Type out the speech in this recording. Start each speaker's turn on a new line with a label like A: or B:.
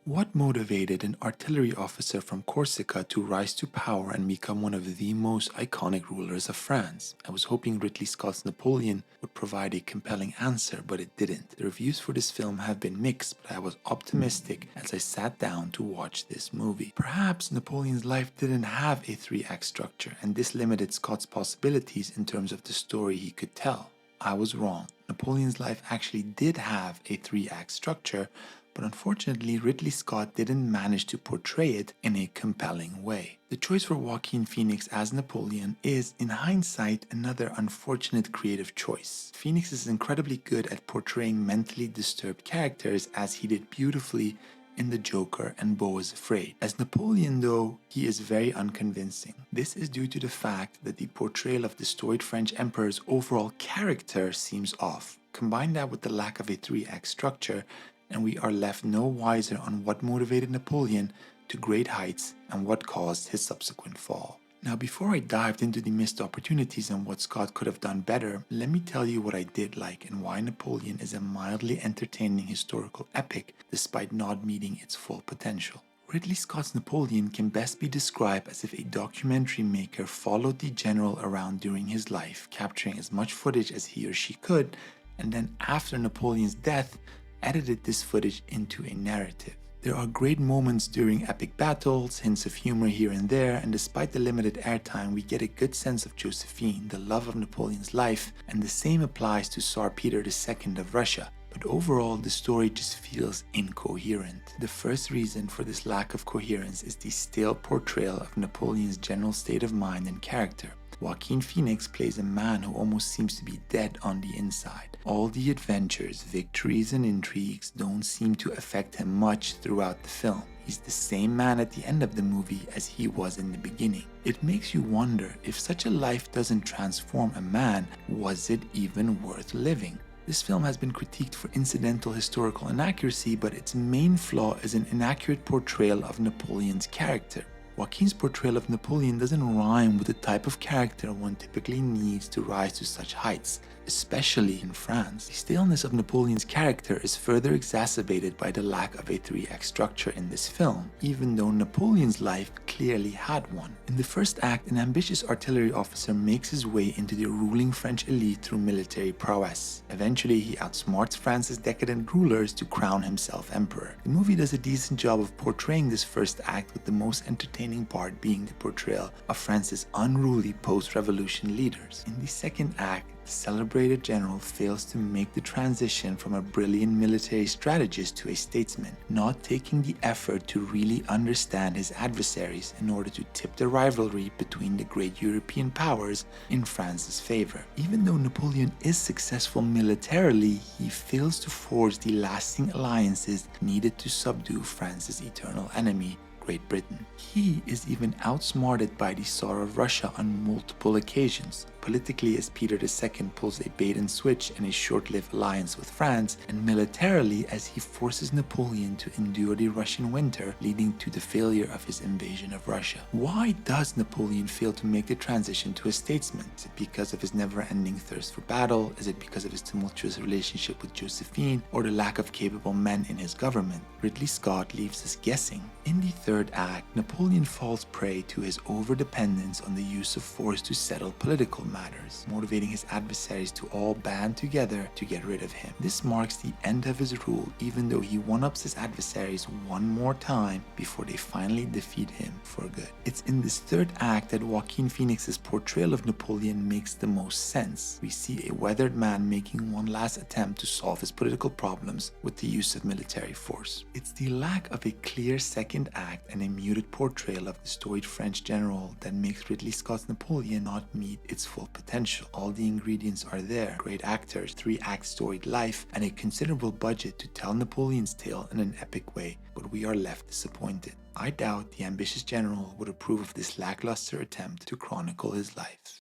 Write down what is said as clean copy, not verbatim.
A: What motivated an artillery officer from Corsica to rise to power and become one of the most iconic rulers of France? I was hoping Ridley Scott's Napoleon would provide a compelling answer, but it didn't. The reviews for this film have been mixed, but I was optimistic as I sat down to watch this movie. Perhaps Napoleon's life didn't have a three-act structure, and this limited Scott's possibilities in terms of the story he could tell. I was wrong. Napoleon's life actually did have a three-act structure, but unfortunately Ridley Scott didn't manage to portray it in a compelling way. The choice for Joaquin Phoenix as Napoleon is, in hindsight, another unfortunate creative choice. Phoenix is incredibly good at portraying mentally disturbed characters, as he did beautifully in The Joker and Beau is Afraid. As Napoleon, though, he is very unconvincing. This is due to the fact that the portrayal of the storied French emperor's overall character seems off. Combine that with the lack of a three-act structure, and we are left no wiser on what motivated Napoleon to great heights and what caused his subsequent fall. Now, before I dived into the missed opportunities and what Scott could have done better, let me tell you what I did like and why Napoleon is a mildly entertaining historical epic despite not meeting its full potential. Ridley Scott's Napoleon can best be described as if a documentary maker followed the general around during his life, capturing as much footage as he or she could, and then after Napoleon's death, edited this footage into a narrative. There are great moments during epic battles, hints of humor here and there, and despite the limited airtime, we get a good sense of Josephine, the love of Napoleon's life, and the same applies to Tsar Peter II of Russia. But overall, the story just feels incoherent. The first reason for this lack of coherence is the stale portrayal of Napoleon's general state of mind and character. Joaquin Phoenix plays a man who almost seems to be dead on the inside. All the adventures, victories, and intrigues don't seem to affect him much throughout the film. He's the same man at the end of the movie as he was in the beginning. It makes you wonder, if such a life doesn't transform a man, was it even worth living? This film has been critiqued for incidental historical inaccuracy, but its main flaw is an inaccurate portrayal of Napoleon's character. Joaquin's portrayal of Napoleon doesn't rhyme with the type of character one typically needs to rise to such heights, especially in France. The staleness of Napoleon's character is further exacerbated by the lack of a three-act structure in this film, even though Napoleon's life clearly had one. In the first act, an ambitious artillery officer makes his way into the ruling French elite through military prowess. Eventually, he outsmarts France's decadent rulers to crown himself emperor. The movie does a decent job of portraying this first act, with the most entertaining part being the portrayal of France's unruly post-revolution leaders. In the second act, the celebrated general fails to make the transition from a brilliant military strategist to a statesman, not taking the effort to really understand his adversaries in order to tip the rivalry between the great European powers in France's favor. Even though Napoleon is successful militarily, he fails to forge the lasting alliances needed to subdue France's eternal enemy, Great Britain. He is even outsmarted by the Tsar of Russia on multiple occasions, politically as Peter II pulls a bait and switch in a short-lived alliance with France, and militarily as he forces Napoleon to endure the Russian winter, leading to the failure of his invasion of Russia. Why does Napoleon fail to make the transition to a statesman? Is it because of his never-ending thirst for battle? Is it because of his tumultuous relationship with Josephine, or the lack of capable men in his government? Ridley Scott leaves us guessing. In the third act, Napoleon falls prey to his over-dependence on the use of force to settle political matters, motivating his adversaries to all band together to get rid of him. This marks the end of his rule, even though he one-ups his adversaries one more time before they finally defeat him for good. It's in this third act that Joaquin Phoenix's portrayal of Napoleon makes the most sense. We see a weathered man making one last attempt to solve his political problems with the use of military force. It's the lack of a clear second act and a muted portrayal of the storied French general that makes Ridley Scott's Napoleon not meet its full potential. All the ingredients are there: great actors, three-act storied life, and a considerable budget to tell Napoleon's tale in an epic way, but we are left disappointed. I doubt the ambitious general would approve of this lackluster attempt to chronicle his life.